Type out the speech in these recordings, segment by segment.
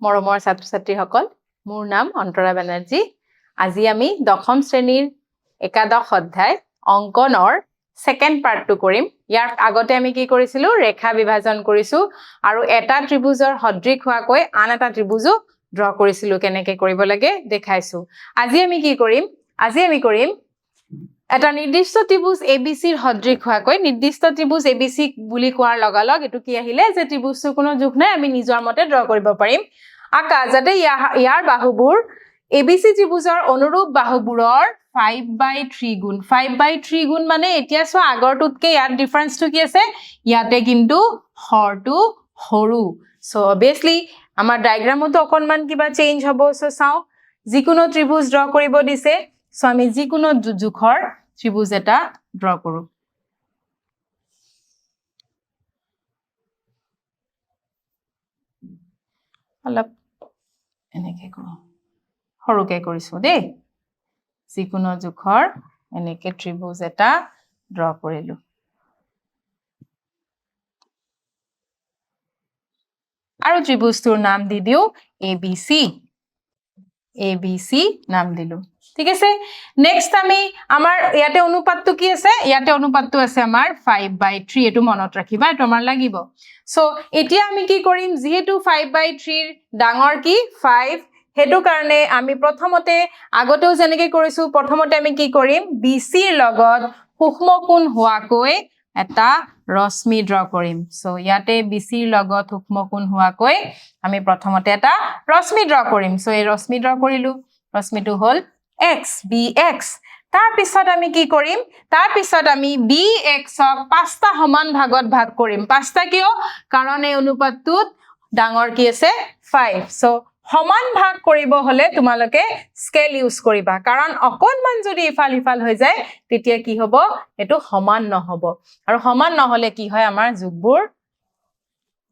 মৰমৰ ছাত্ৰ-ছাত্ৰীসকল, মোৰ নাম অন্তৰা বেনাৰ্জী। আজি আমি দশম শ্ৰেণীৰ একাদশ অধ্যায় অংকনৰ সেকেন্ড পাৰ্টটো কৰিম। ইয়াৰ আগতে আমি কি কৰিছিলো? ৰেখা বিভাজন কৰিছো আৰু এটা ত্ৰিভুজৰ সদৃশ হোৱাকৈ আন এটা ত্ৰিভুজো ড্ৰ কৰিছিলো। কেনেকৈ কৰিব লাগে দেখাইছো। আজি আমি কি কৰিম? আজি আমি কৰিম এটা নিৰ্দিষ্ট ত্ৰিভুজ এবিসিৰ সদৃশ হোৱাকৈ। নিৰ্দিষ্ট ত্ৰিভুজ এবিসি বুলি কোৱাৰ লগালগ এটো কি আহিলে যে ত্ৰিভুজটোৰ কোনো যোগ নাই, আমি নিজৰ মতে ড্ৰ কৰিব পাৰিম। আকা যাতে ইয়াৰ বাহুবোৰ এবিসি ত্ৰিভুজৰ অনুৰূপ বাহুবোৰৰ 5/3 গুণ। 5/3 গুণ মানে এতিয়া চোৱা আগৰটোতকে ইয়াত ডিফাৰেন্সটো কি আছে? ইয়াতে কিন্তু হৰটো সৰু। সো অবভিয়াসলি আমাৰ ডায়াগ্ৰামতো অকনমান কিবা চেঞ্জ হ'ব। সো চাও যিকোনো ত্ৰিভুজ ড্ৰ কৰিব দিছে। সো আমি যিকোনো জোখৰ ত্ৰিভুজ এটা ড্ৰ কৰো। অলপ এনেকে কৰো, সৰুকে কৰিছো দেই। যিকোনো জোখৰ এনেকে ত্ৰিভুজ এটা ড্ৰ কৰিলো। আৰু ত্ৰিভুজটোৰ নাম দি দিও ABC। ABC নাম দিলো। ঠিক আছে। নেক্সট আমি আমাৰ ইয়াতে অনুপাতটো কি আছে? ইয়াতে অনুপাতটো আছে আমাৰ 5/3। এটো মনত ৰাখিবা, এটো আমাৰ লাগিব। সো এতিয়া আমি কি কৰিম? যেহেতু 5/3 ডাঙৰ কি 5, হেতু কাৰণে আমি প্ৰথমতে আগতেও যেনেকৈ কৰিছো, প্ৰথমতে আমি কি কৰিম? BC ৰ লগত সূক্ষ্মকোণ হোৱাকৈ এটা ৰশ্মি ড্ৰ কৰিম। সো ইয়াতে BC ৰ লগত সূক্ষ্মকোণ হোৱাকৈ আমি প্ৰথমতে এটা ৰশ্মি ড্ৰ কৰিম। সো এই ৰশ্মি ড্ৰ কৰিলো। ৰশ্মিটো হল X, BX। তাৰ পিছত আমি কি কৰিম? তাৰ পিছত আমি BX-ক 5টা সমান ভাগত ভাগ কৰিম। 5টা কিয়? কাৰণ এই অনুপাতটোত ডাঙৰ কি আছে? 5। সো সমান ভাগ কৰিব হলে তোমালোকে স্কেল ইউজ কৰিবা। কাৰণ অকনমান যদি ইফাল সিফাল হৈ যায় তেতিয়া কি হ'ব? এটো সমান নহব। আৰু সমান নহলে কি হয়? আমাৰ যোগবোৰ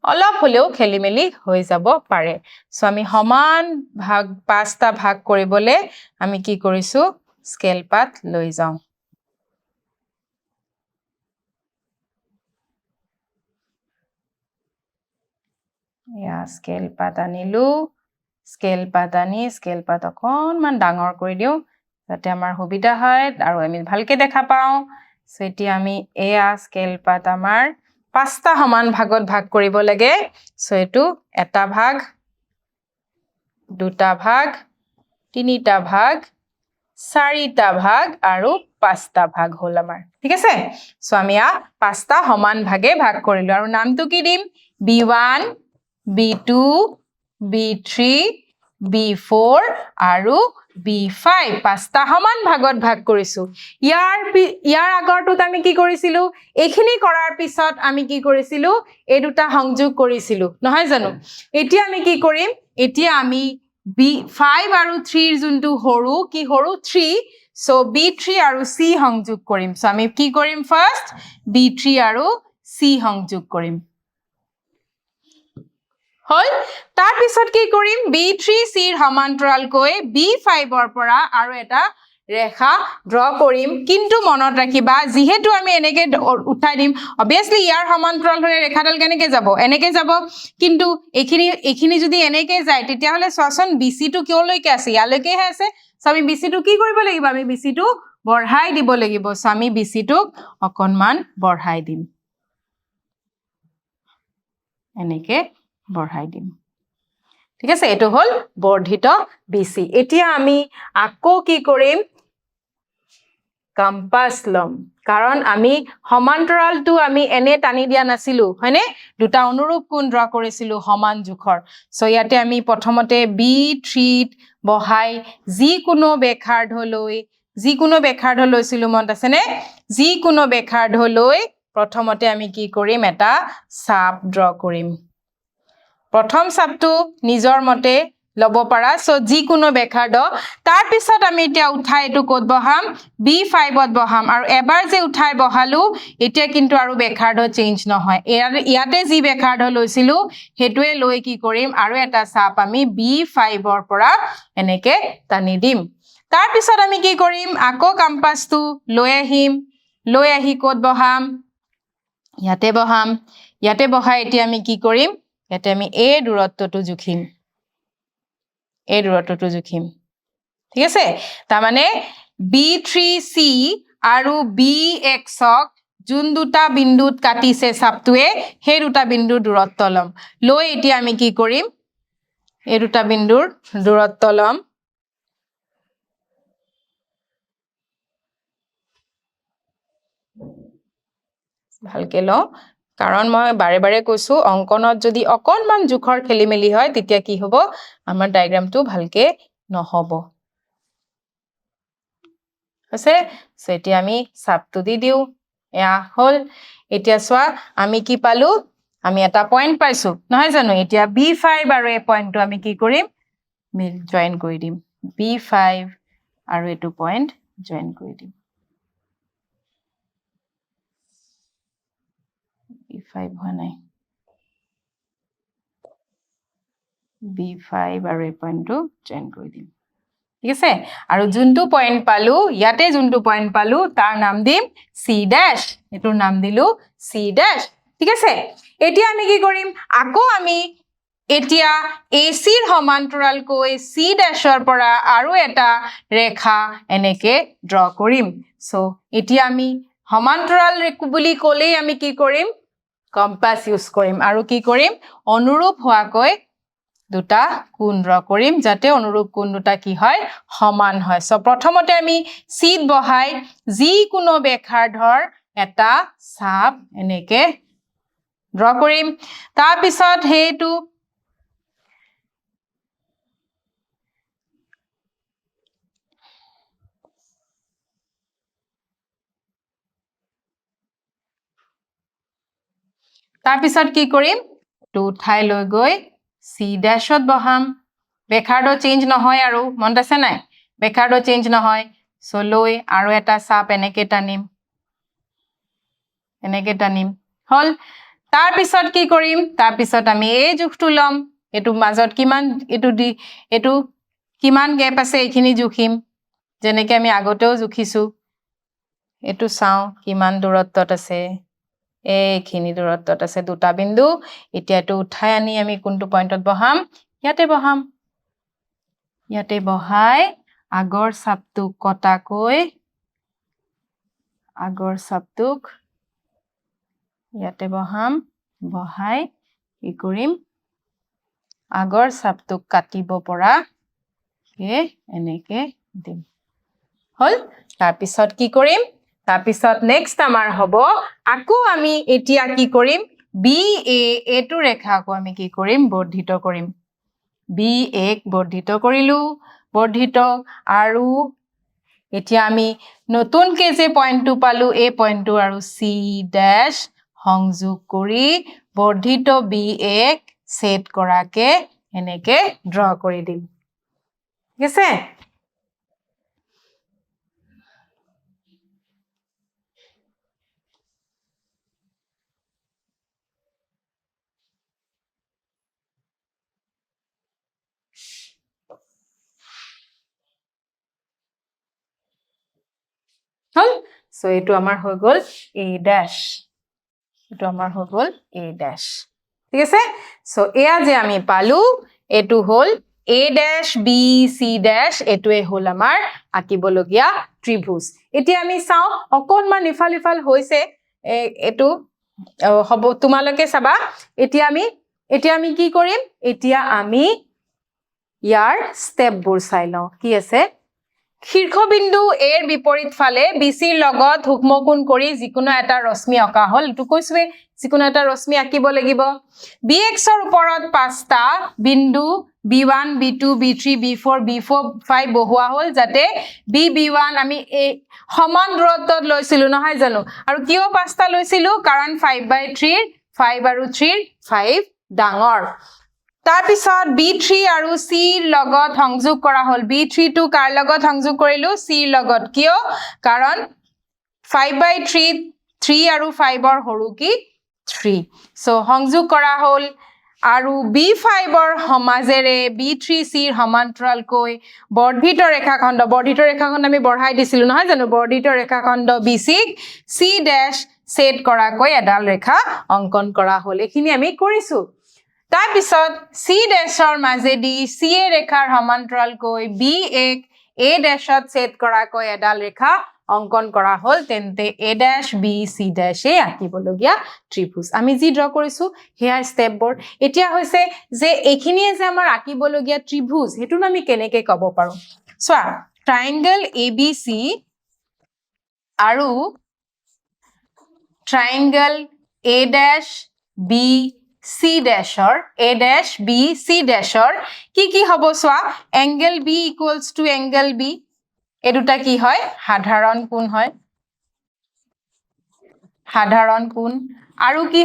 অলপ হলেও খেলিমেলি হৈ যাব পাৰে। সো আমি সমান ভাগ 5টা ভাগ কৰিবলে আমি কি কৰিছো? স্কেল পাত লৈ যাও। ইয়া স্কেল পাত আনিলো। স্কেল পাত আনি স্কেল পাত অকনমান ডাঙৰ কৰি দিও যাতে আমাৰ সুবিধা হয় আৰু আমি ভালকে দেখা পাও। সো এতিয়া আমি এয়া স্কেল পাত আমাৰ 5টা সমান ভাগত ভাগ কৰিব লাগে। সো এটো এটা ভাগ, দুটা ভাগ, তিনিটা ভাগ, চাৰিটা ভাগ আৰু 5টা ভাগ হল আমাৰ। ঠিক আছে। সো আমি 5টা সমান ভাগে ভাগ কৰিলো আৰু নামটো কি দিম? B1, B2, B3, B4 আৰু B5। 5টা সমান ভাগত ভাগ কৰিছো। ইয়াৰ আগৰটোত আমি কি কৰিছিলো? এইখিনি কৰাৰ পিছত আমি কি কৰিছিলো? এই দুটা সংযোগ কৰিছিলো, নহয় জানো? এতিয়া আমি কি কৰিম? এতিয়া আমি B5 আৰু 3 যোনটো সৰু, কি সৰু? 3। সো B3 আৰু C সংযোগ কৰিম। সো আমি কি কৰিম? ফাৰ্স্ট B3 আৰু C সংযোগ কৰিম। হল। তাৰ পিছত কি কৰিম? B3C ৰ সমান্তৰালকৈ B5 ৰ পৰা আৰু এটা ৰেখা ড্ৰ কৰিম। কিন্তু মনত ৰাখিবা যেহেতু আমি এনেকে উঠাই দিম, অবভিয়াসলি ইয়াৰ সমান্তৰাল হৈ ৰেখাডাল কেনেকে যাব? এনেকে যাব। কিন্তু এইখিনি যদি এনেকে যায় তেতিয়া হলে চোৱাচোন BC টো কিয়লৈকে আছে? ইয়ালৈকেহে আছে। সো আমি BC টো কি কৰিব লাগিব? আমি BC টো বঢ়াই দিব লাগিব। সো আমি BC টোক অকনমান বঢ়াই দিম। এনেকে বঢ়াই দিম। ঠিক আছে। এটো হল বৰ্ধিত BC। এতিয়া আমি আকৌ কি কৰিম? কম্পাস লম। কাৰণ আমি সমান্তৰালটো আমি এনে টানি দিয়া নাছিলো, হয়নে? দুটা অনুৰূপ কোণ ড্ৰ কৰিছিলো সমান জোখৰ। সো ইয়াতে আমি প্ৰথমতে B3 ত বহাই যিকোনো বেখাৰ্ধ লৈছিলো, মনত আছে নে? যিকোনো বেখাৰ্ধ লৈ প্ৰথমতে আমি কি কৰিম? এটা চাপ ড্ৰ কৰিম। প্ৰথম চাপটো নিজৰ মতে লব পাৰা। সো যিকোনো বেখাৰ্ধ। তাৰ পিছত আমি এতিয়া উঠাই এটো ক'ত বহাম? B5 ত বহাম। আৰু এবাৰ যে উঠাই বহালো এতিয়া কিন্তু আৰু বেখাৰ্ধ চেঞ্জ নহয়। ইয়াতে যি বেখাৰ্ধ লৈছিলো হেতুৱে লৈ কি কৰিম? আৰু এটা চাপ আমি B5 ৰ পৰা এনেকে টানি দিম। তাৰ পিছত আমি কি কৰিম? আকৌ কম্পাসটো লৈ আহিম। লৈ আহি ক'ত বহাম? ইয়াতে বহাম। ইয়াতে বহাই এতিয়া আমি কি কৰিম? ইয়াতে আমি এই দূৰত্বটো জুখিম। এই দূৰত্বটো জুখিম ঠিক আছে তাৰ মানে B3C আৰু BX ক যোন দুটা বিন্দুত কাটিছে চাপটোৱে সেই দুটা বিন্দুৰ দূৰত্ব লম লৈ এতিয়া আমি কি কৰিম এই দুটা বিন্দুৰ দূৰত্ব লম ভালকে ল কাৰণ মই বাৰে বাৰে কৈছো অংকনত যদি অকনমান জুখৰ খেলিমেলি হয় তেতিয়া কি হ'ব আমাৰ ডায়াগ্ৰামটো ভালকে নহব আছে সো এতিয়া আমি চাপটো দি দিও এয়া হল এতিয়া সোৱা আমি কি পালো আমি এটা পয়েন্ট পাইছো নহয় জানো এতিয়া B5 আৰু এই পয়েন্টটো আমি কি কৰিম জয়েন কৰি দিম B5 আৰু এটো পয়েন্ট জয়েন কৰি দিম B5 হোৱা নাই B5 আৰু এই পয়েন্টটো জয়েন কৰি দিম ঠিক আছে আৰু যোনটো পয়েন্ট পালো ইয়াতে যোনটো পয়েন্ট পালো তাৰ নাম দিম C ড্যাশ এটোৰ নাম দিলো C ড্যাশ ঠিক আছে এতিয়া আমি কি কৰিম আকৌ আমি এতিয়া AC ৰ সমান্তৰাল কৈ C ড্যাশৰ পৰা আৰু এটা ৰেখা এনেকে ড্ৰ কৰিম সো এতিয়া আমি সমান্তৰাল ৰেখা বুলি ক'লেই আমি কি কৰিম কম্পাস ইউজ কৰিম আৰু কি কৰিম অনুৰূপ হোৱাকৈ দুটা কোণ ড্ৰ কৰিম যাতে অনুৰূপ কোণ দুটা কি হয় সমান হয় সো প্ৰথমতে আমি সিত বহাই যি কোনো ব্যাসাৰ্ধৰ এটা চাপ এনেকে ড্ৰ কৰিম তাৰ পিছত হেতু তাৰ পিছত কি কৰিম টু ঠাই লৈ গৈ C ড্যাশত বহাম ব্যাসাৰ্ধ চেঞ্জ নহয় আৰু মনত আছে নাই ব্যাসাৰ্ধ চেঞ্জ নহয় সো লৈ আৰু এটা চাপ এনেকে টানিম হল তাৰ পিছত কি কৰিম তাৰ পিছত আমি এই জুখটো লম এটো মাজত কিমান এটো কিমান গ্যাপ আছে এইখিনি জুখিম যেনেকে আমি আগতেও জুখিছো এটো চাও কিমান দূৰত্বত আছে এইখিনি দূৰত্বত আছে দুটা বিন্দু এতিয়া এটো উঠাই আনি আমি কোনটো পয়েন্টত বহাম ইয়াতে বহাই আগৰ চাপটোক কটাকৈ আগৰ চাপটোক ইয়াতে বহাই কি কৰিম আগৰ চাপটোক কাটিব পৰা এনেকে দিম হল তাৰ পিছত কি কৰিম তাৰ পিছত নেক্সট আমাৰ হ'ব আকৌ আমি এতিয়া কি কৰিম BA এটো ৰেখাকো আমি কি কৰিম বৰ্ধিত কৰিম BA বৰ্ধিত কৰিলো বৰ্ধিত আৰু এতিয়া আমি নতুনকে যে পয়েন্টটো পালো এই পয়েন্টটো আৰু C ড্যাশ সংযোগ কৰি বৰ্ধিত BA সেট কৰাকে এনেকে ড্ৰ কৰি দিম ঠিক আছে হল সো এটো আমাৰ হৈ গল A ড্যাশ এটো আমাৰ হৈ গল A ড্যাশ ঠিক আছে সো এয়া যে আমি পালো এটো হল A dash B C dash এটোৱে হল আমাৰ আকিবলগিয়া ত্ৰিভুজ এতিয়া আমি চাও অকনমান ইফাল হৈছে এটো হ'ব তোমালকে চাবা এতিয়া আমি কি কৰিম এতিয়া আমি ইয়াৰ স্টেপবোৰ চাই লও কি আছে শীৰ্ষবিন্দু A ৰ বিপৰীত ফালে BC ৰ লগত হুকমকোণ কৰি যিকোনো এটা ৰশ্মি অকা হল এটো কৈছোৱে যিকোনো এটা ৰশ্মি আকিব লাগিব BX ৰ ওপৰত পাঁচটা বিন্দু B1 B2 B3 B4 B5 বহুৱা হল যাতে B1 আমি এই সমান দূৰত্বত লৈছিলো নহয় জানো আৰু কিয় পাঁচটা লৈছিলো কাৰণ 5/3 5 আৰু 3 5 ডাঙৰ তাৰ পিছত B3 আৰু C ৰ লগত সংযোগ কৰা হল B3 টো কাৰ লগত সংযোগ কৰিলো C ৰ লগত কিয় কাৰণ 5/3 3 আৰু 5 ৰ হৰু কি 3 সো সংযোগ কৰা হল আৰু B5 ৰ সমাজেৰে B3C ৰ সমান্তৰাল কৈ বৰ্ধিত ৰেখাখণ্ড আমি বঢ়াই দিছিলো নহয় জানো বৰ্ধিত ৰেখাখণ্ড BC C ড্যাশ সেট কৰাকৈ এডাল ৰেখা অঙ্কন কৰা হল এখিনি আমি কৰিছো তাৰ পিছত C ডেশৰ মাজেদি CA ৰেখাৰ সমান্তৰালকৈ B এক A ডেশত ছেদ কৰাকৈ এডাল ৰেখা অংকন কৰা হল তেন্তে A dash B C dash এ আঁকিবলগীয়া ত্ৰিভুজ আমি যি ড্ৰ কৰিছো হেয়াৰ ষ্টেপবোৰ এতিয়া হৈছে যে এইখিনিয়ে যে আমাৰ আঁকিবলগীয়া ত্ৰিভুজ হেতু আমি কেনেকৈ ক'ব পাৰো চোৱা ট্ৰায়াঙ্গল ABC আৰু ট্ৰায়াঙ্গল A dash B C dashৰ A dash B C dashৰ কি হ'ব চোৱা angle B equals to angle B এই দুটা কি হয় সাধাৰণ কোণ হয় সাধাৰণ কোণ আৰু কি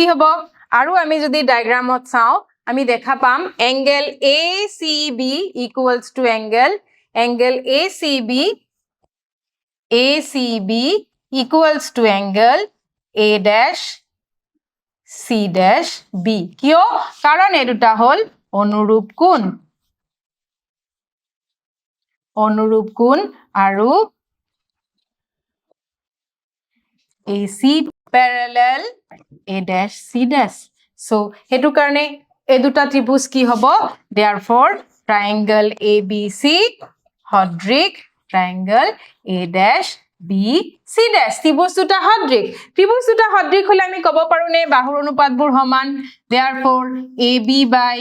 হ'ব আৰু আমি যদি ডায়াগ্ৰামত চাও আমি দেখা পাম angle ACB equals to angle ACB equals to angle A dash C dash B কিয় কাৰণ এই দুটা হল অনুৰূপ কোণ আৰু AC parallel A dash C dash so হেতু কাৰণে এই দুটা ত্ৰিভুজ কি হ'ব therefore triangle ABC সদৃশ triangle A dash B C dash ত্ৰিভুজ দুটা সদৃশ হলে আমি ক'ব পাৰো নে বাহুৰ অনুপাতবোৰ সমান therefore AB by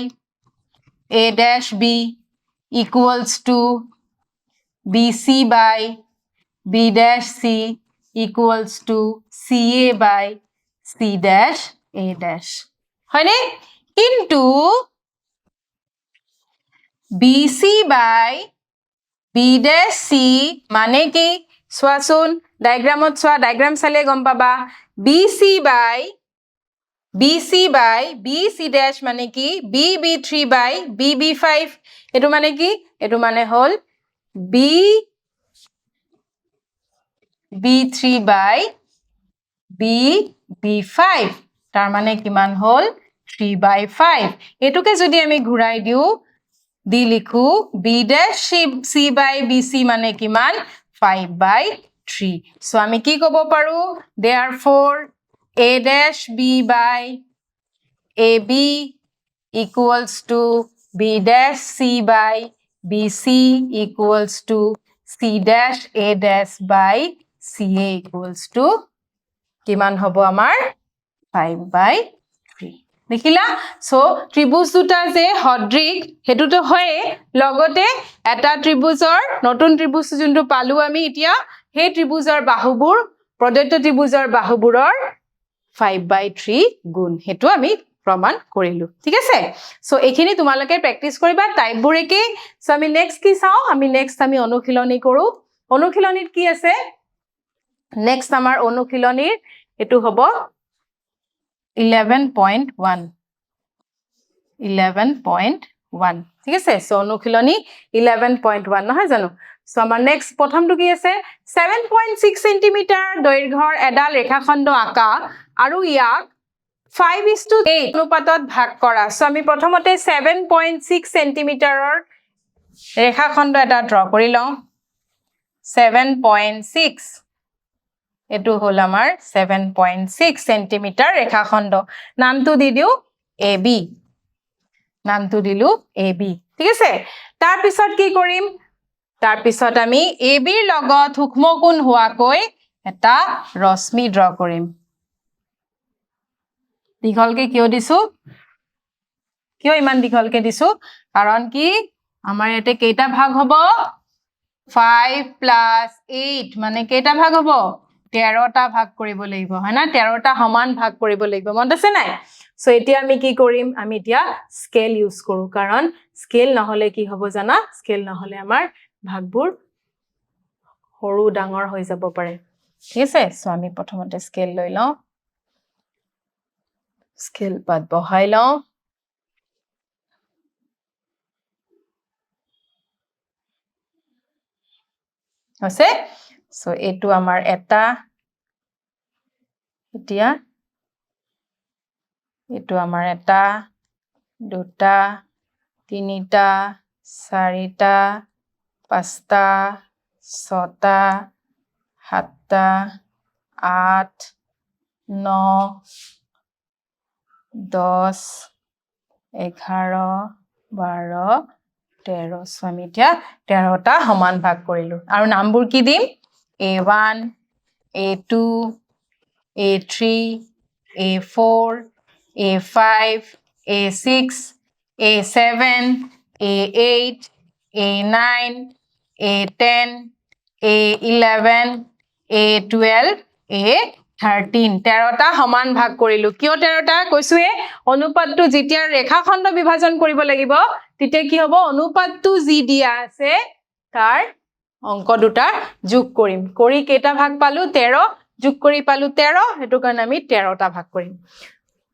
A dash B equals to BC by B dash C equals to CA by C dash A dash হয়নে কিন্তু BC by B dash C মানে কি চোৱাচোন ডায়াগ্ৰামত চোৱা ডায়াগ্ৰাম চালে গম পাবা BC by BC dash মানে কি BB3 by BB5 এটো মানে কি এটো মানে হল BB3 by BB5 তাৰ মানে কিমান হল 3/5 এটোকে যদি আমি ঘূৰাই দিও দি লিখো B dash C by BC মানে কিমান 5/3 সো আমি কি ক'ব পাৰো therefore A dash B by AB equals to B dash C by BC equals to C dash A dash by CA equals to কিমান হ'ব আমাৰ 5/3 দেখিলা সো ত্ৰিভুজ দুটা যে সদৃশ হেতুটো হয় লগতে এটা ত্ৰিভুজৰ নতুন ত্ৰিভুজ যোনটো পালো আমি এতিয়া সেই ত্ৰিভুজৰ বাহুবোৰ প্ৰদত্ত ত্ৰিভুজৰ বাহুবোৰৰ 5/3 গুণ হেতু আমি প্ৰমাণ কৰিলো ঠিক আছে সো এইখিনি তোমালোকে প্ৰ্যাকটিস কৰিবা টাইপবোৰ একে সো আমি নেক্সট কি চাও আমি নেক্সট আমি অনুশীলনী কৰো অনুশীলনীত কি আছে নেক্সট আমাৰ অনুশীলনীৰ এটো হ'ব 11.1 ঠিক আছে সো অনুশীলনী 11.1 নহয় জানো সো আমাৰ নেক্সট প্ৰথমটো কি আছে 7.6 সেন্টিমিটাৰ দৈৰ্ঘ্যৰ এডাল ৰেখাখণ্ড আঁকা আৰু ইয়াক 5:8 অনুপাতত ভাগ কৰা সো আমি প্ৰথমতে 7.6 সেন্টিমিটাৰৰ ৰেখাখণ্ড এটা ড্ৰ কৰি লওঁ 7.6 এটো হল আমাৰ 7.6 সেন্টিমিটাৰ ৰেখাখণ্ড নামটো দি দিও AB নামটো দিলু AB ঠিক আছে তাৰ পিছত কি কৰিম তাৰ পিছত আমি AB ৰ লগত সূক্ষ্ম কোণ হোৱাকৈ এটা ৰশ্মি ড্ৰ কৰিম দীঘলকে কিয় দিছো কিয় ইমান দীঘলকে দিছো কাৰণ কি আমাৰ ইয়াতে কেইটা ভাগ হ'ব 5 + 8 মানে কেইটা ভাগ হ'ব 13টা ভাগ কৰিব লাগিব হয় না 13টা সমান ভাগ কৰিব লাগিব মনত আছে নাই সো এতিয়া আমি কি কৰিম আমি এতিয়া স্কেল ইউজ কৰো কাৰণ স্কেল নহলে কি হ'ব জানা স্কেল নহলে আমাৰ ভাগবোৰ সৰু ডাঙৰ হৈ যাব পাৰে ঠিক আছে সো আমি প্ৰথমতে স্কেল লৈ লওঁ স্কেল পাত বহাই লওঁ আছে সো এটো আমাৰ এটা এতিয়া এটো আমাৰ এটা দুটা তিনিটা চাৰিটা পাঁচটা ছটা সাতটা 8 9 10 11 12 13 সো আমি এতিয়া 13টা সমান ভাগ কৰিলো আৰু নামবোৰ কি দিম A1 A2 A3 A4 A5 A6 A7 A8 A9 A10 A11 A12 A13 13টা সমান ভাগ কৰিলো কিয় 13টা কৈছোৱে অনুপাতটো যেতিয়া ৰেখাখণ্ড বিভাজন কৰিব লাগিব তেতিয়া কি হ'ব অনুপাতটো যি দিয়া আছে তাৰ অংক দুটা যোগ কৰিম কৰি কেইটা ভাগ পালো 13 যোগ কৰি পালো 13 হেতু কাৰণে আমি 13টা ভাগ কৰিম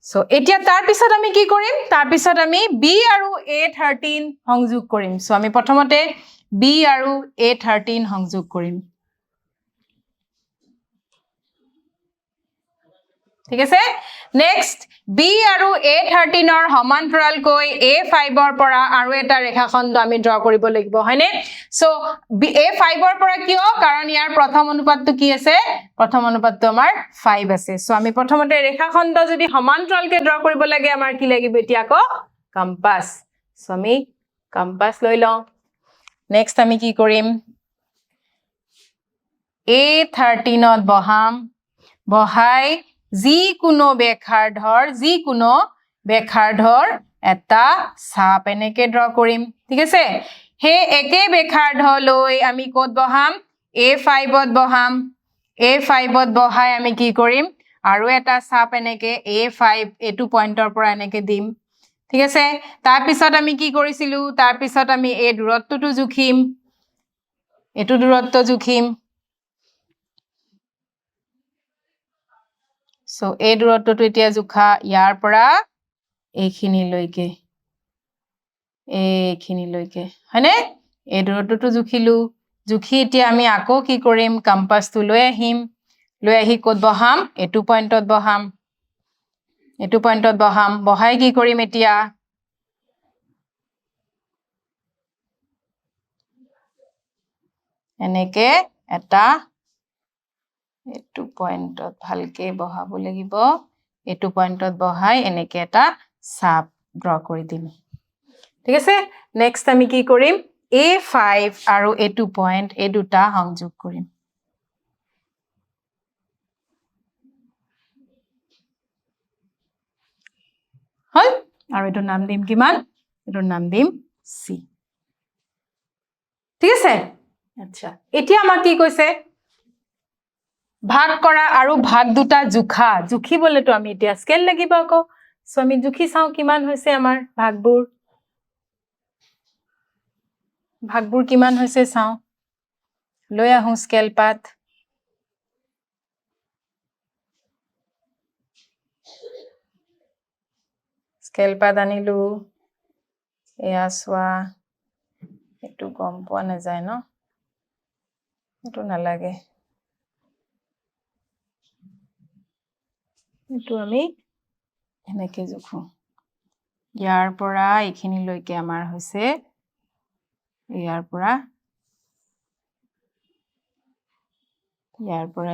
সো এতিয়া তাৰ পিছত আমি কি কৰিম তাৰ পিছত আমি B আৰু A13 সংযোগ কৰিম সো আমি প্ৰথমতে B আৰু A13 সংযোগ কৰিম ঠিক আছে নেক্সট B আৰু A13 ৰ সমান্তৰালকৈ A5 ৰ পৰা আৰু এটা ৰেখাখণ্ড আমি ড্ৰ কৰিব লাগিব হয়নে সো A5 ৰ পৰা কিয় কাৰণ ইয়াৰ প্ৰথম অনুপাতটো কি আছে প্ৰথম অনুপাতটো আমাৰ 5 আছে সো আমি প্ৰথমতে ৰেখাখণ্ড যদি সমান্তৰালকৈ ড্ৰ কৰিব লাগে আমাৰ কি লাগিব এতিয়া আকৌ কম্পাস সো আমি কম্পাস লৈ লওঁ নেক্সট আমি কি কৰিম A13 ত বহাই যিকোনো বেখাৰ্ধৰ এটা চাপ এনেকে ড্ৰ কৰিম ঠিক আছে হে একে বেখাৰ্ধ লৈ আমি ক'ত বহাম A5 ত বহাই আমি কি কৰিম আৰু এটা চাপ এনেকে A5 এটো পইণ্টৰ পৰা এনেকে দিম ঠিক আছে তাৰ পিছত আমি কি কৰিছিলো তাৰ পিছত আমি এই দূৰত্বটো জুখিম এটো দূৰত্ব জুখিম সো এই দূৰত্বটো এতিয়া জুখা ইয়াৰ পৰা এইখিনিলৈকে হয়নে এই দূৰত্বটো জুখিলো জুখি এতিয়া আমি আকৌ কি কৰিম কম্পাসটো লৈ আহিম লৈ আহি ক'ত বহাম এটো পইণ্টত বহাম বহাই কি কৰিম এতিয়া এনেকে এটা এটো পইণ্টত ভালকে বহাব লাগিব এটো পইণ্টত বহাই এনেকে এটা চাপ ড্ৰ কৰি দিম ঠিক আছে নেক্সট আমি কি কৰিম A5 আৰু এটো পইণ্ট এই দুটা সংযোগ কৰিম হল আৰু এটো নাম দিম কিমান এটো নাম দিম C ঠিক আছে আচ্ছা এতিয়া আমাক কি কৈছে ভাগ কৰা আৰু ভাগ দুটা জুখিবলেতো আমি এতিয়া স্কেল লাগিব আকৌ সো আমি জুখি চাও কিমান হৈছে আমাৰ ভাগবোৰ কিমান হৈছে চাও লৈ আহো স্কেল পাত আনিলো এয়া চোৱা এটো কম পোৱা নাযায় ন এটো নালাগে এটো আমি এনেকে জুখো ইয়াৰ পৰা এইখিনি লৈকে আমাৰ হৈছে ইয়াৰ পৰা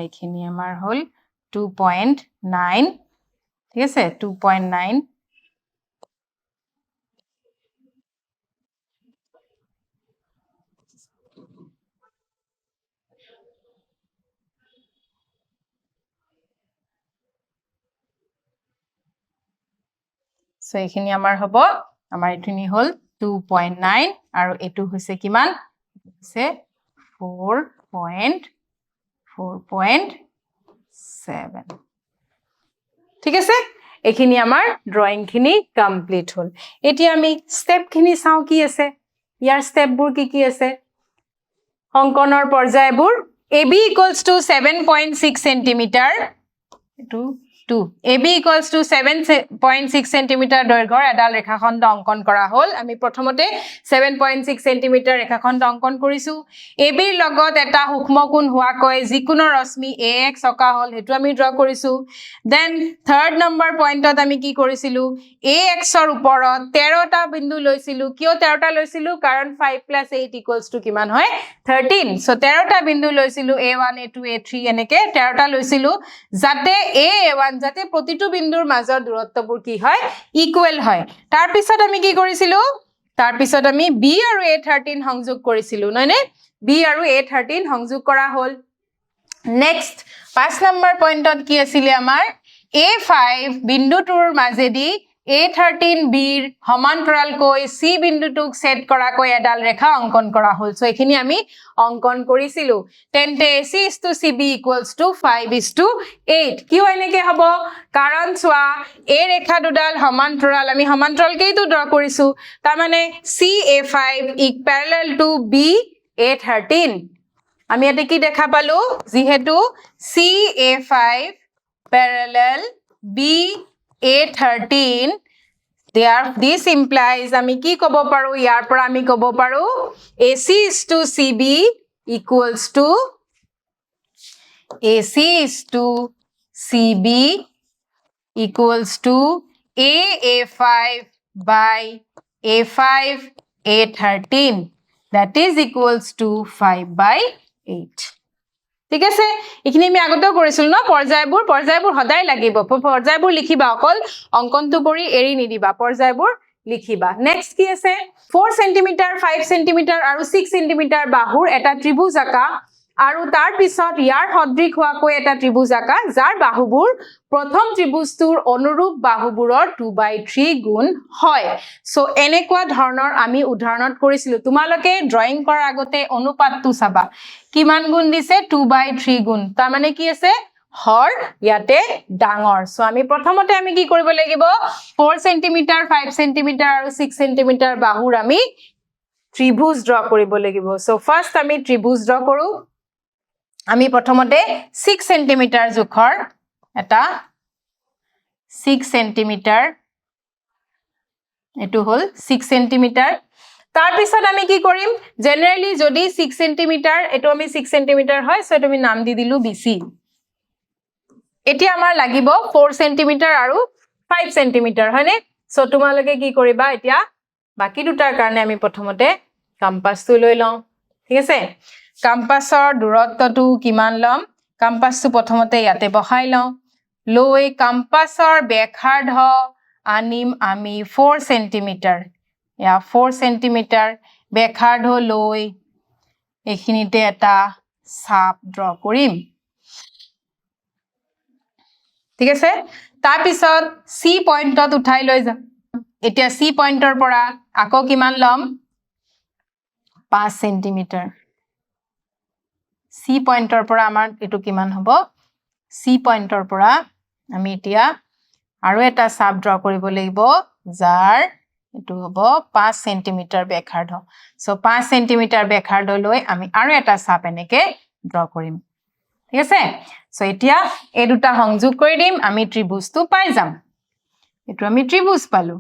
এইখিনি আমাৰ হল 2.9 ঠিক আছে 2.9 সো এইখিনি আমাৰ হ'ব আমাৰ এখিনি হল 2.9 আৰু এটো হৈছে কিমান হৈছে 4.7 ঠিক আছে এইখিনি আমাৰ ড্ৰয়িং খিনি কমপ্লিট হল এতিয়া আমি স্টেপ খিনি চাও কি আছে ইয়াৰ স্টেপবোৰ কি আছে অঙ্কনৰ পৰ্যায়বোৰ AB = 7.6 cm এটো 2 AB = 7.6 cm দৈৰ্ঘ্যৰ এডাল ৰেখাখণ্ড অঙ্কন কৰা হল আমি প্ৰথমতে 7.6 cm ৰেখাখণ্ড অঙ্কন কৰিছো AB ৰ লগত এটা সূক্ষ্মকোণ হোৱাকৈ যিকোনো ৰশ্মি AX অকা হল হেতু আমি ড্ৰ কৰিছো দেন থাৰ্ড নম্বৰ পইণ্টত আমি কি কৰিছিলো AX ৰ ওপৰত 13টা বিন্দু লৈছিলো কিয় 13টা লৈছিলো কাৰণ 5 + 8 = কিমান হয় 13 সো 13টা বিন্দু লৈছিলো A1 A2 A3 এনেকে 13টা লৈছিলো যাতে A1 যাতে প্ৰতিটো বিন্দুৰ মাজৰ দূৰত্ববোৰ কি হয় ইকুৱেল হয় তাৰ পিছত আমি কি কৰিছিলো তাৰ পিছত আমি b আৰু a13 সংযোগ কৰিছিলো নয়নে b আৰু a13 সংযোগ কৰা হল নেক্সট 5 নম্বৰ পইণ্টত কি আছিল আমাৰ a5 বিন্দুটোৰ মাজেদি a13 বিৰ সমান্তৰালকৈ c বিন্দুটোক সেট কৰাকৈ এডাল ৰেখা অঙ্কন কৰা হল সো এখিনি আমি অঙ্কন কৰিছিলো তেন্তে ac = cb = 5:8 কিয় এনেকে হ'ব কাৰণ সোৱা a ৰেখা দুডাল সমান্তৰাল আমি সমান্তৰালকেইটো ড্ৰ কৰিছো তাৰ মানে ca5 parallel to ba13 আমি এতে কি দেখা পালো যেহেতু ca5 parallel ba13 there this implies আমি কি কব পাৰো ইয়াৰ পৰা আমি কব পাৰো ac = cb equals to ac = cb equals to aa5 by a5 a13 that is equals to 5/8 ঠিক আছে এখিনি আমি আগতেও কৰিছিল ন পৰ্যায়বোৰ সদায় লাগিব পৰ্যায়বোৰ লিখিবা অকল অঙ্কনটো কৰি এৰি নিদিবা পৰ্যায়বোৰ লিখিবা নেক্সট কি আছে 4 cm 5 cm আৰু 6 cm বাহুৰ এটা ত্ৰিভুজ আকা আৰু তাৰ পিছত ইয়াৰ সদৃশ হোৱাকৈ এটা ত্ৰিভুজ আকা যাৰ বাহুবোৰ প্ৰথম ত্ৰিভুজটোৰ অনুৰূপ বাহুবোৰৰ 2/3 গুণ হয় সো এনেকুৱা ধৰণৰ আমি উদাহৰণত কৰিছিলো তোমালোকে ড্ৰয়িং কৰাৰ আগতে অনুপাতটো চাবা কিমান গুণ দিছে 2/3 গুণ তাৰ মানে কি আছে হৰ ইয়াতে ডাঙৰ সো আমি প্ৰথমতে আমি কি কৰিব লাগিব 4 cm 5 cm আৰু 6 cm বাহুৰ আমি ত্ৰিভুজ ড্ৰ কৰিব লাগিব সো ফাৰ্স্ট আমি ত্ৰিভুজ ড্ৰ কৰো আমি প্ৰথমতে 6 cm জোখৰ এটা 6 cm এটো হল 6 cm তাৰ পিছত আমি কি কৰিম জেনাৰেলি যদি 6 cm এটো আমি 6 cm হয় সো তুমি নাম দি দিলু BC এতিয়া আমাৰ লাগিব 4 cm আৰু 5 cm হয়নে সো তোমালোকে কি কৰিবা এতিয়া বাকি দুটাৰ কাৰণে আমি প্ৰথমতে কম্পাসটো লৈ লওঁ ঠিক আছে কম্পাসৰ দূৰত্বটো কিমান লম কম্পাসটো প্ৰথমতে ইয়াতে বহাই লওঁ লৈ কম্পাসৰ ব্যাসাৰ্ধ আনিম আমি 4 cm या 4 cm ব্যাসাৰ্ধ লৈ এখিনিতে এটা চাপ ড্ৰ কৰিম ঠিক আছে তাৰ পিছত সি পইণ্টত উঠাই লৈ যাম এতিয়া সি পইণ্টৰ পৰা আকৌ কিমান লম 5 cm সি পইণ্টৰ পৰা আমাৰ এটো কিমান হ'ব সি পইণ্টৰ পৰা আমি এতিয়া আৰু এটা চাপ ড্ৰ কৰিব লাগিব যাৰ এটো হ'ব 5 cm ব্যাসাৰ্ধ সো 5 cm ব্যাসাৰ্ধ লৈ আমি আৰু এটা চাপ এনেকে ড্ৰ কৰিম ঠিক আছে সো এতিয়া এই দুটা সংযোগ কৰি দিম আমি ত্ৰিভুজটো পাই যাম এটো আমি ত্ৰিভুজ পালো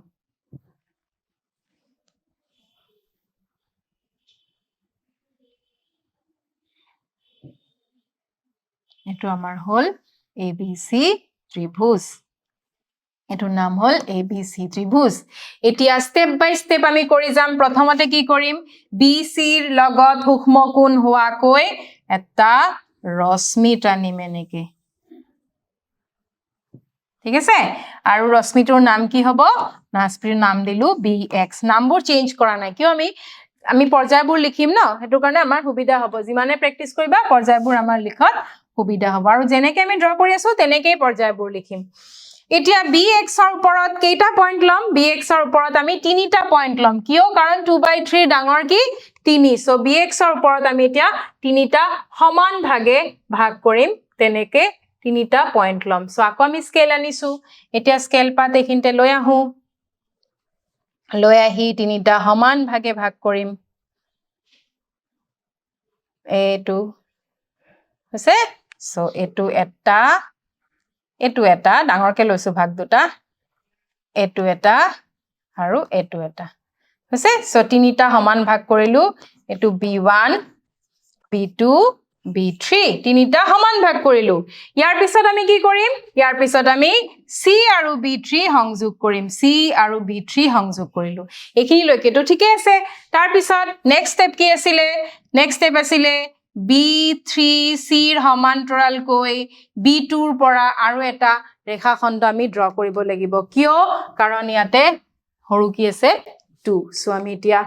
এটো আমাৰ হল ABC ত্ৰিভুজ এটোৰ নাম হল ABC ত্ৰিভুজ এতিয়া স্টেপ বাই স্টেপ আমি কৰি যাম প্ৰথমতে কি কৰিম BC ৰ লগত সূক্ষ্ম কোণ হোৱাকৈ এটা ৰশ্মি টানিম এনেকে ঠিক আছে আৰু ৰশ্মিটোৰ নাম কি হ'ব ৰশ্মিৰ নাম দিলু BX নামবোৰ চেঞ্জ কৰা নাই কিয় আমি পৰ্যায়বোৰ লিখিম ন হেতু কাৰণে আমাৰ সুবিধা হ'ব যিমানে প্ৰেক্টিস কৰিবা পৰ্যায়বোৰ আমাৰ লিখত সুবিধা হ'ব আৰু যেনেকৈ আমি ড্ৰ কৰি আছো তেনেকৈ পৰ্যায়বোৰ লিখিম এতিয়া BX ৰ ওপৰত কেইটা পইণ্ট লম BX ৰ ওপৰত আমি তিনিটা পইণ্ট লম কিয় কাৰণ 2/3 ডাঙৰ কি 3 সো BX ৰ ওপৰত আমি এতিয়া তিনিটা সমান ভাগে ভাগ কৰিম তেনেকে তিনিটা পইণ্ট লম সো আকৌ আমি স্কেল আনিছো এতিয়া স্কেল পাত এখিনতে লৈ আহো লৈ আহি তিনিটা সমান ভাগে ভাগ কৰিম এটো হৈছে সো এটো এটা ডাঙৰকে লৈছো ভাগ দুটা এটো এটা আৰু এটো এটা হৈছে সো তিনিটা সমান ভাগ কৰিলো এটো B1 B2 B3 তিনিটা সমান ভাগ কৰিলো ইয়াৰ পিছত আমি কি কৰিম ইয়াৰ পিছত আমি C আৰু B3 সংযোগ কৰিম C আৰু B3 সংযোগ কৰিলো এখিনি লৈকেটো ঠিকে আছে তাৰ পিছত নেক্সট স্টেপ কি আছিল নেক্সট স্টেপ আছিল B3C ৰ সমান্তৰালকৈ B2 ৰ পৰা আৰু এটা ৰেখাখণ্ড আমি ড্ৰ কৰিব লাগিব কিয় কাৰণ ইয়াতে সৰু কি আছে 2 সো আমি এতিয়া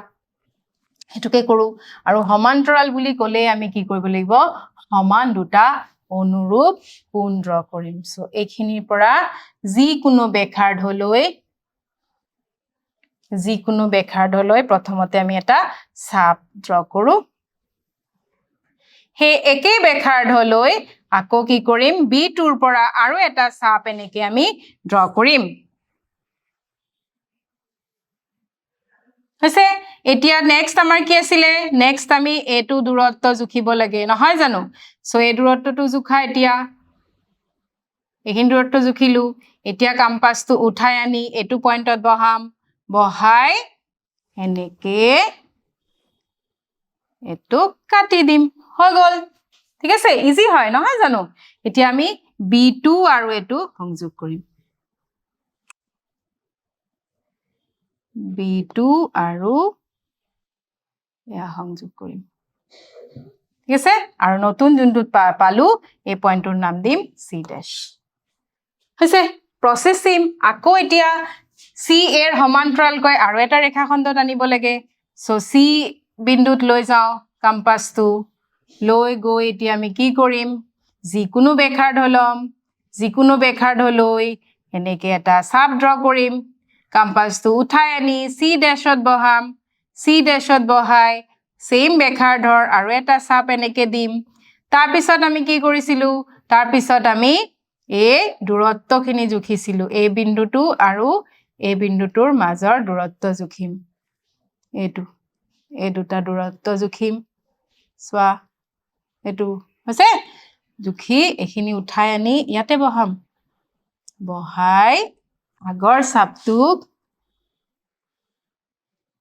এটুকে কৰো আৰু সমান্তৰাল বুলি ক'লে আমি কি কৰিব লাগিব সমান দুটা অনুৰূপ কোণ ড্ৰ কৰিম সো এইখিনিৰ পৰা যিকোনো বেখাৰ্ধলৈ প্ৰথমতে আমি এটা চাপ ড্ৰ কৰো হে একে বেখাৰ্ধলৈ আকৌ কি কৰিম B2 ৰ পৰা আৰু এটা চাপ এনেকে আমি ড্ৰ কৰিম হৈছে এতিয়া নেক্সট আমাৰ কি আছিল নেক্সট আমি এটো দূৰত্ব জুখিব লাগে নহয় জানো সো এই দূৰত্বটো জুখা এতিয়া এইখিনি দূৰত্ব জুখিলো এতিয়া কম্পাসটো উঠাই আনি এটো পইণ্টত বহাই এনেকে এটো কাটি দিম হৈ গল ঠিক আছে ইজি হয় নহয় জানো এতিয়া আমি B2 আৰু এটো সংযোগ কৰিম B2 আৰু এয়া সংযোগ কৰিম ঠিক আছে আৰু নতুন যোনটোত পালো এই পইণ্টৰ নাম দিম C ড্যাশ হৈছে প্ৰসেস সিম আকৌ এতিয়া C এৰ সমান্তৰালকৈ আৰু এটা ৰেখাখণ্ডত আনিব লাগে সো C বিন্দুত লৈ যাও কম্পাসটো লৈ গৈ এতিয়া আমি কি কৰিম যিকোনো বেখাৰ্ধলৈ এনেকে এটা চাপ ড্ৰ কৰিম কম্পাসটো উঠাই আনি C ড্যাশত বহাই সেম বেখাৰ্ধৰ আৰু এটা চাপ এনেকে দিম তাৰ পিছত আমি কি কৰিছিলো তাৰ পিছত আমি এই দূৰত্বখিনি জুখিছিলো এই বিন্দুটো আৰু এই বিন্দুটোৰ মাজৰ দূৰত্ব জুখিম এটো এই দুটা দূৰত্ব জুখিম সোৱা এটো হৈছে জুখি এখিনি উঠাই আনি ইয়াতে বহাই আগৰ চাপটোক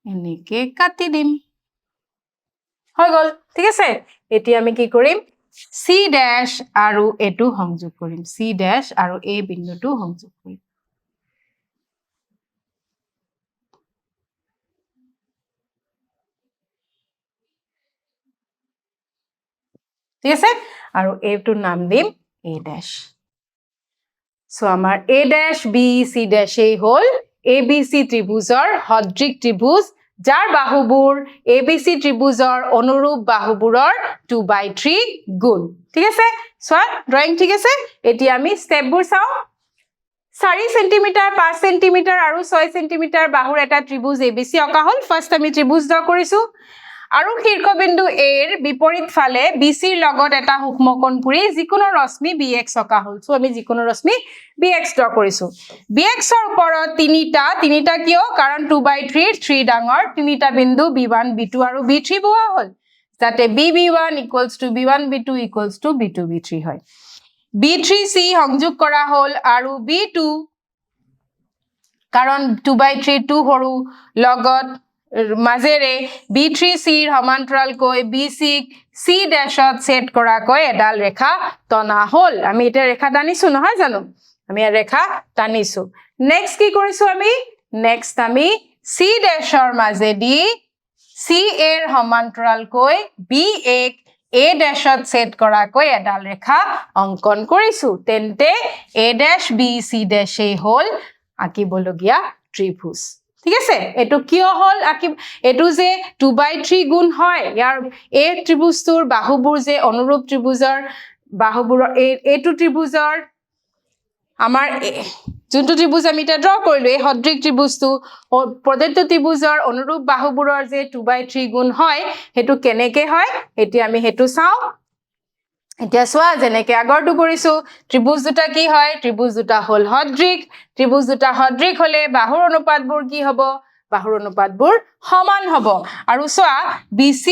এনেকে কাটি দিম হৈ গল ঠিক আছে এতিয়া আমি কি কৰিম C ড্যাশ আৰু এটো সংযোগ কৰিম C ড্যাশ আৰু এই বিন্দুটো সংযোগ কৰিম ঠিক আছে আৰু এটোৰ নাম দিম A ড্যাশ সো আমাৰ A dash B C dash এই হল ABC ত্ৰিভুজৰ সদৃশ ত্ৰিভুজ যাৰ বাহুবোৰ ABC ত্ৰিভুজৰ অনুৰূপ বাহুবোৰৰ 2/3 গুণ ঠিক আছে সো ড্ৰয়িং ঠিক আছে এতিয়া আমি স্টেপবোৰ চাও 4 সেন্টিমিটাৰ 5 সেন্টিমিটাৰ আৰু 6 সেন্টিমিটাৰ বাহুৰ এটা ত্ৰিভুজ ABC অকা হল ফাৰ্স্ট আমি ত্ৰিভুজ ড্ৰ কৰিছো আৰু শীৰ্ষবিন্দু A ৰ বিপৰীত ফালে BC ৰ লগত এটা সূক্ষ্মকোণ পুৰি যিকোনো ৰশ্মি BX অকা হল সো আমি যিকোনো ৰশ্মি BX ড্ৰ কৰিছো BX ৰ ওপৰত তিনিটা কিয় কাৰণ 2/3 3 ডাঙৰ তিনিটা বিন্দু B1 B2 আৰু B3 বোৱা হল যাতে BB1 = B1 B2 = B2 B3 হয় B3C সংযোগ কৰা হল আৰু B2 কাৰণ 2/3 2 সৰু লগত মাজেৰে B3C ৰ সমান্তৰালকৈ BC C ড্যাশত সেট কৰাকৈ এডাল ৰেখা টনা হল আমি এটা ৰেখা টানিছো নহয় জানো আমি ৰেখা টানিছো নেক্সট কি কৰিছো নেক্সট আমি C ড্যাশৰ মাজেদি C এৰ সমান্তৰালকৈ B1 A ড্যাশত সেট কৰাকৈ এডাল ৰেখা অঙ্কন কৰিছো তেন্তে A dash B C dash এই হল আঁকিবলগীয়া ত্ৰিভুজ ঠিক আছে এটো কিয় হল এটো যে 2/3 গুণ হয় ইয়াৰ এই ত্ৰিভুজটোৰ বাহুবোৰ যে অনুৰূপ ত্ৰিভুজৰ বাহুবোৰ এটো ত্ৰিভুজৰ আমাৰ যোনটো ত্ৰিভুজ আমি এটা ড্ৰ কৰিলো এই সদৃশ ত্ৰিভুজটো প্ৰদত্ত ত্ৰিভুজৰ অনুৰূপ বাহুবোৰৰ যে 2/3 গুণ হয় হেতু কেনেকে হয় এতিয়া আমি হেতু চাও এতিয়া সোৱা যেনেকে আগৰটো কৰিছো ত্ৰিভুজ দুটা কি হয় ত্ৰিভুজ দুটা হল সদৃশ ত্ৰিভুজ দুটা সদৃশ হলে বাহুৰ অনুপাতবোৰ কি হ'ব বাহুৰ অনুপাতবোৰ সমান হ'ব আৰু সোৱা BC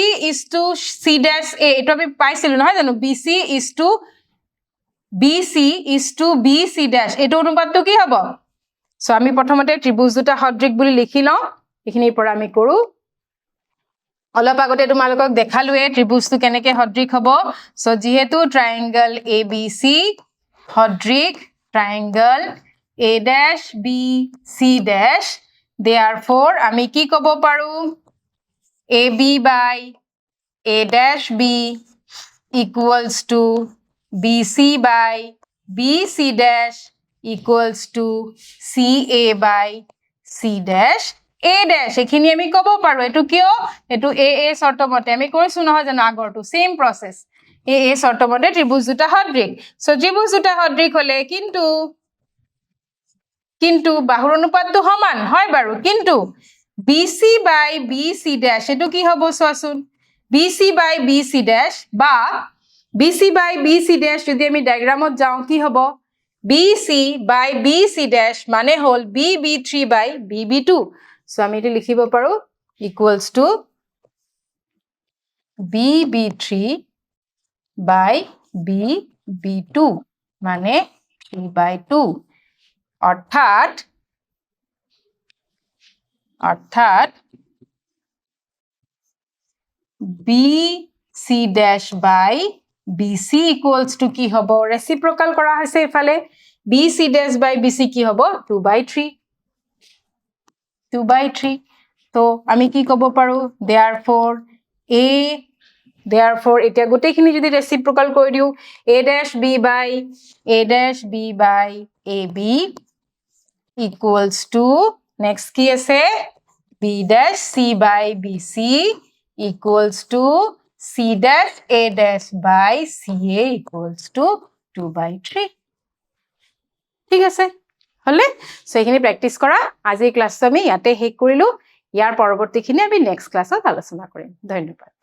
= C ড্যাশ A এটো আমি পাইছিলো নহয় জানো BC = BC ড্যাশ এটো অনুপাতটো কি হ'ব সো আমি প্ৰথমতে ত্ৰিভুজ দুটা সদৃশ বুলি লিখি লও এখিনিৰ পৰা আমি কৰো অলপ আগতে তোমালোকক দেখালোৱে ত্ৰিভুজটো কেনেকে সদৃশ হ'ব সো যেহেতু ট্ৰায়াঙ্গল ABC সদৃশ ট্ৰায়াঙ্গল A dash B C dash therefore আমি কি ক'ব পাৰো AB by A dash B equals to BC by BC dash equals to CA by C dash A dash এখিনি আমি কব পাৰো এটো কিয় এটো A শৰ্তমতে আমি কৰিছো নহয় জানো আগৰটো সেম প্ৰসেস A শৰ্তমতে ত্ৰিভুজ দুটা সদৃশ সো ত্ৰিভুজ দুটা সদৃশ হলে কিন্তু বাহুৰ অনুপাতটো সমান হয় বাৰু কিন্তু BC by BC dash এটো কি হ'ব চোৱাচোন BC by BC dash বা BC by BC dash যদি আমি ডায়াগ্ৰামত যাও কি হ'ব BC by BC dash মানে হল BB3 by BB2 সো আমি এটো লিখিব পাৰো equals to BB3 by BB2 মানে 3/2 অর্থাৎ BC dash by BC equals to কি হব রেসিপ্রোকাল করা হয়েছে এফালে BC dash by BC কি হব 2/3 তো আমি কি কব পাৰো therefore এটা গোটেইখিনি যদি ৰেসিপ্ৰোকাল কৰি দিও A dash B by AB equals to next কি আছে B dash C by BC equals to C dash A dash by CA equals to 2/3 ঠিক আছে হলে সো এখিনি প্র্যাকটিস কৰা আজি ক্লাসটো আমি ইয়াতে শেষ কৰিলো ইয়াৰ পৰৱৰ্তীখিনি আমি নেক্সট ক্লাছত আলোচনা কৰিম ধন্যবাদ